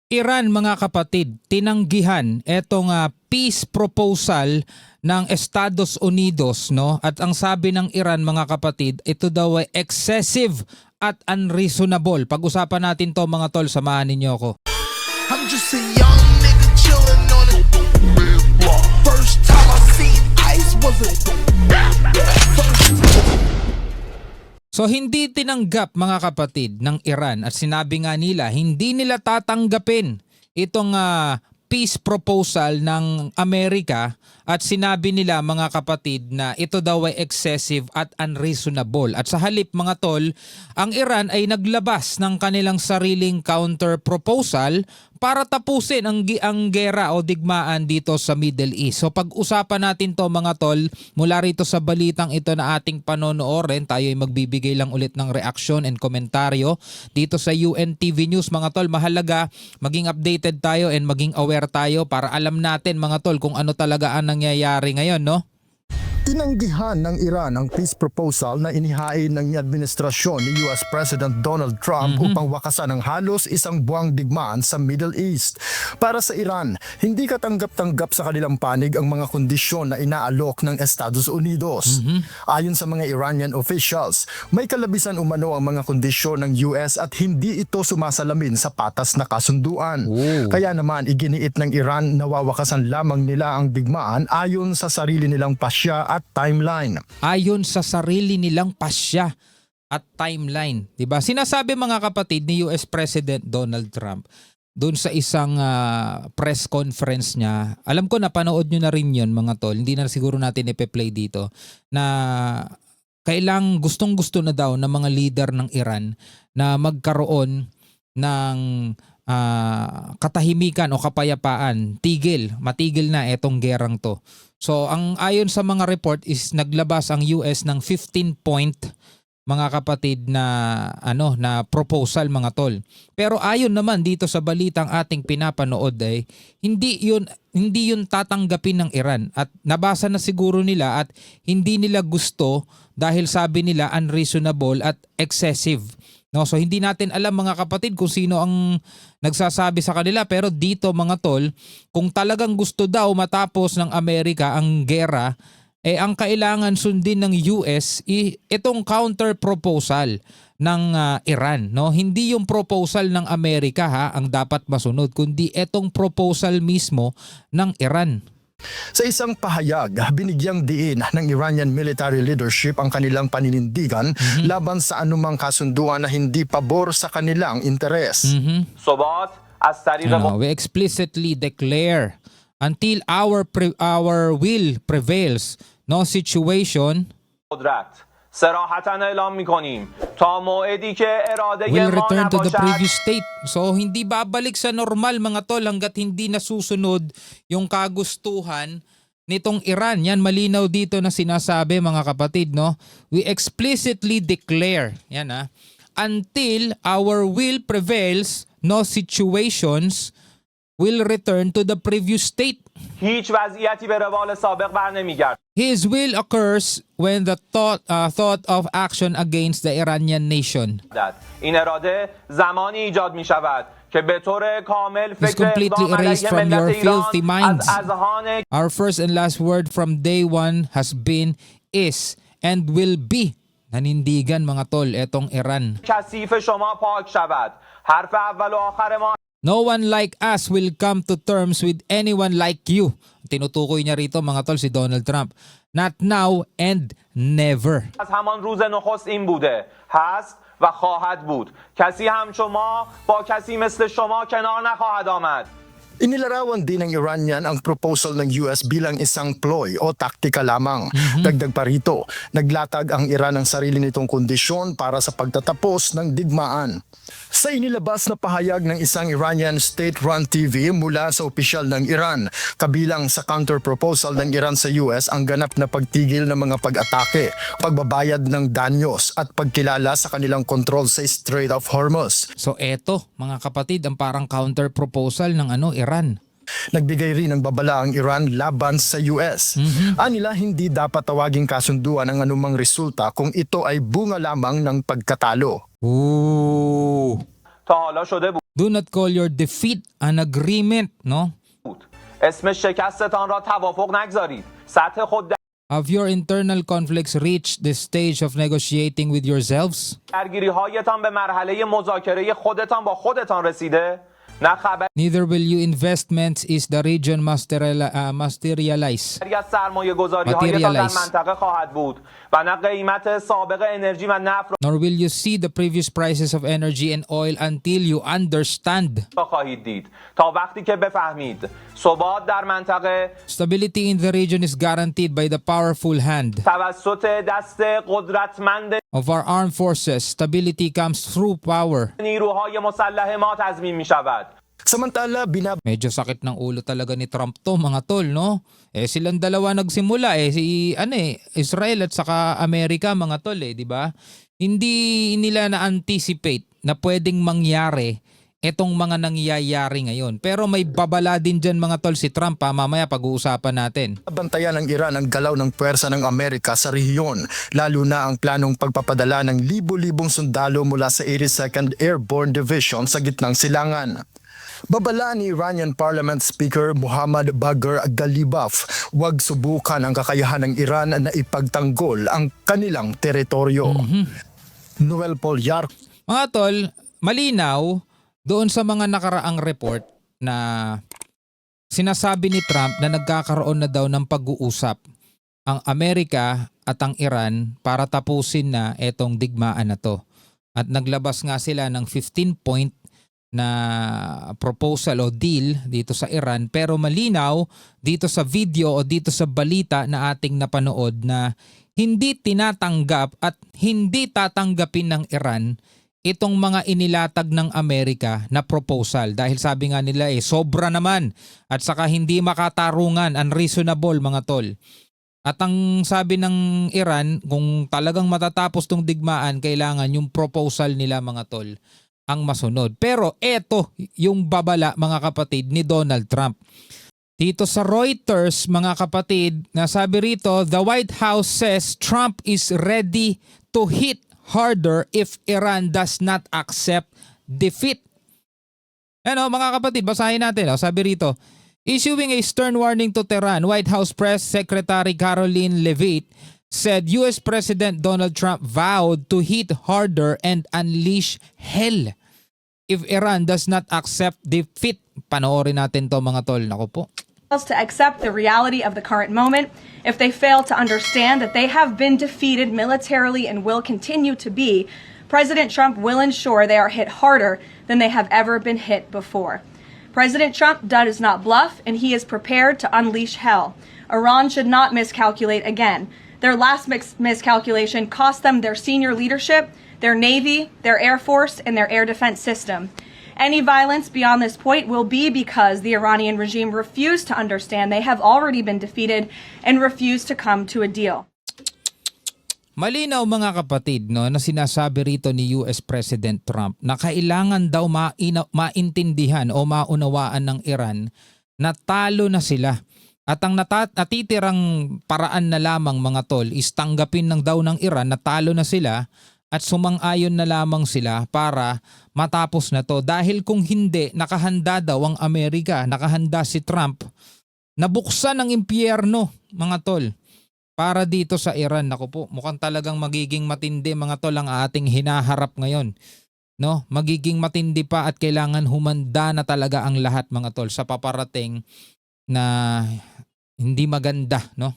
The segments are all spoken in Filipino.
Iran, mga kapatid, tinanggihan etong peace proposal ng Estados Unidos, no? At ang sabi ng Iran, mga kapatid, ito daw ay excessive at unreasonable. Pag-usapan natin to, mga tol, samahan ninyo ako. I'm just a young nigga chillin' on it. First time I seen ice was a So hindi tinanggap, mga kapatid, ng Iran at sinabi nga nila hindi nila tatanggapin itong peace proposal ng Amerika at sinabi nila, mga kapatid, na ito daw ay excessive at unreasonable. At sa halip, mga tol, ang Iran ay naglabas ng kanilang sariling counter proposal para tapusin ang gera o digmaan dito sa Middle East. So pag-usapan natin to, mga tol, mula rito sa balitang ito na ating panonoorin, tayo ay magbibigay lang ulit ng reaksyon and komentaryo dito sa UNTV News, mga tol. Mahalaga maging updated tayo and maging aware tayo para alam natin, mga tol, kung ano talaga ang nangyayari ngayon, no? Tinanggihan ng Iran ang peace proposal na inihain ng administrasyon ni US President Donald Trump upang wakasan ang halos isang buwang digmaan sa Middle East. Para sa Iran, hindi katanggap-tanggap sa kanilang panig ang mga kondisyon na inaalok ng Estados Unidos. Ayon sa mga Iranian officials, may kalabisan umano ang mga kondisyon ng US at hindi ito sumasalamin sa patas na kasunduan. Kaya naman iginiit ng Iran na wawakasan lamang nila ang digmaan ayon sa sarili nilang pasya at timeline. Ayon sa sarili nilang pasya at timeline, 'di ba? Sinasabi, mga kapatid, ni US President Donald Trump doon sa isang press conference niya. Alam ko napanood niyo na rin 'yon, mga tol. Hindi na siguro natin ipe-play dito, na gustong-gusto na daw ng mga leader ng Iran na magkaroon ng katahimikan o kapayapaan, matigil na etong gerang to. So ang ayon sa mga report is naglabas ang US ng 15-point, mga kapatid, na na proposal, mga tol. Pero ayon naman dito sa balitang ating pinapanood ay hindi yun tatanggapin ng Iran at nabasa na siguro nila at hindi nila gusto dahil sabi nila unreasonable at excessive. No, so hindi natin alam, mga kapatid, kung sino ang nagsasabi sa kanila, pero dito, mga tol, kung talagang gusto daw matapos ng Amerika ang gera, ang kailangan sundin ng US itong counter proposal ng Iran, no? Hindi yung proposal ng Amerika ang dapat masunod, kundi itong proposal mismo ng Iran. Sa isang pahayag, binigyang diin ng Iranian military leadership ang kanilang paninindigan laban sa anumang kasunduan na hindi pabor sa kanilang interes. We explicitly declare, until our will prevails, no situation will return to the previous state. So hindi babalik sa normal, mga tol, hanggat hindi nasusunod yung kagustuhan nitong Iran. Yan, malinaw dito na sinasabi, mga kapatid, no? We explicitly declare, yan until our will prevails, no situations will return to the previous state. هیچ وضعیتی به روال سابق برنمیگرد. His will occurs when the thought of action against the Iranian nation این اراده زمانی ایجاد می شود که به طور کامل is فکر completely اقدام erased علیه from your ملت filthy ایران minds. از اذهان Our first and last word from day one has been, is, and will be. Nanindigan, mga tol, etong Iran. کثیف شما پاک شود. حرف اول و آخر ما No one like us will come to terms with anyone like you. Tinutukoy niya rito, mga tol, si Donald Trump. Not now and never. از همان روز نخست این بوده هست و خواهد بود. کسی هم شما با کسی مثل شما کنار نخواهد آمد. Inilarawan din ng Iranian ang proposal ng US bilang isang ploy o taktika lamang. Dagdag pa rito, naglatag ang Iran ng sarili nitong kondisyon para sa pagtatapos ng digmaan. Sa inilabas na pahayag ng isang Iranian state-run TV mula sa opisyal ng Iran, kabilang sa counter-proposal ng Iran sa US ang ganap na pagtigil ng mga pag-atake, pagbabayad ng danyos at pagkilala sa kanilang kontrol sa Strait of Hormuz. So eto, mga kapatid, ang parang counter-proposal ng Iran. Nagbigay rin ng babala ang Iran laban sa US. Anila, hindi dapat tawaging kasunduan ang anumang resulta kung ito ay bunga lamang ng pagkatalo. Ooh. تا حالا شده بود. Do not call your defeat an agreement, no? بود. اسم شکستتان را توافق نگذارید. سطح خود Have your internal conflicts reached the stage of negotiating with yourselves? درگیری هایتان به مرحله مذاکره خودتان با خودتان رسیده؟ نه خبری Neither will you investments is the region materialize. از سرمایه گذاری هایتان در Materialize. منطقه خواهد بود و نه قیمت سابق انرژی و نفت Nor will you see the previous prices of energy and oil until you understand. را خواهید دید تا وقتی که بفهمید ثبات در منطقه Stability in the region is guaranteed by the powerful hand توسط دست قدرتمند of our armed forces. Stability comes through power. نیروهای مسلح ما تضمین می شود. Samantala, Medyo sakit ng ulo talaga ni Trump to, mga tol, no? Silang dalawa nagsimula Israel at saka Amerika, mga tol, di ba? Hindi nila na-anticipate na pwedeng mangyari itong mga nangyayari ngayon. Pero may babala din dyan, mga tol, si Trump, mamaya pag-uusapan natin. Bantayan ng Iran ang galaw ng puwersa ng Amerika sa rehiyon, lalo na ang planong pagpapadala ng libo-libong sundalo mula sa 82nd Airborne Division sa gitnang silangan. Babala ni Iranian Parliament Speaker Muhammad Bagher Ghalibaf, huwag subukan ang kakayahan ng Iran na ipagtanggol ang kanilang teritoryo. Noel Paul Yar. Mga tol, malinaw doon sa mga nakaraang report na sinasabi ni Trump na nagkakaroon na daw ng pag-uusap ang Amerika at ang Iran para tapusin na etong digmaan na to. At naglabas nga sila ng 15-point na proposal o deal dito sa Iran, pero malinaw dito sa video o dito sa balita na ating napanood na hindi tinatanggap at hindi tatanggapin ng Iran itong mga inilatag ng Amerika na proposal dahil sabi nga nila sobra naman at saka hindi makatarungan, unreasonable, mga tol. At ang sabi ng Iran, kung talagang matatapos tong digmaan, kailangan yung proposal nila, mga tol, ang masunod. Pero eto yung babala, mga kapatid, ni Donald Trump. Dito sa Reuters, mga kapatid, nasabi rito, the White House says Trump is ready to hit harder if Iran does not accept defeat. Ano, mga kapatid, basahin natin. Sabi rito, issuing a stern warning to Tehran, White House Press Secretary Caroline Leavitt said US President Donald Trump vowed to hit harder and unleash hell if Iran does not accept defeat. Panoorin natin to, mga tol. Naku po. To accept the reality of the current moment, if they fail to understand that they have been defeated militarily and will continue to be, President Trump will ensure they are hit harder than they have ever been hit before. President Trump does not bluff, and he is prepared to unleash hell. Iran should not miscalculate again. Their last miscalculation cost them their senior leadership, their Navy, their Air Force, and their air defense system. Any violence beyond this point will be because the Iranian regime refused to understand they have already been defeated and refused to come to a deal. Malinaw, mga kapatid, no, na sinasabi rito ni US President Trump na kailangan daw maintindihan o maunawaan ng Iran na talo na sila. At ang natitirang paraan na lamang, mga tol, is tanggapin daw ng Iran na talo na sila at sumang-ayon na lamang sila para matapos na to. Dahil kung hindi, nakahanda daw ang Amerika, nakahanda si Trump na buksan ang impyerno, mga tol, para dito sa Iran. Naku po, mukhang talagang magiging matindi, mga tol, ang ating hinaharap ngayon. No, magiging matindi pa at kailangan humanda na talaga ang lahat, mga tol, sa paparating na hindi maganda, no?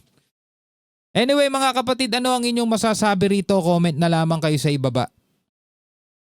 Anyway, mga kapatid, ano ang inyong masasabi rito? Comment na lamang kayo sa ibaba.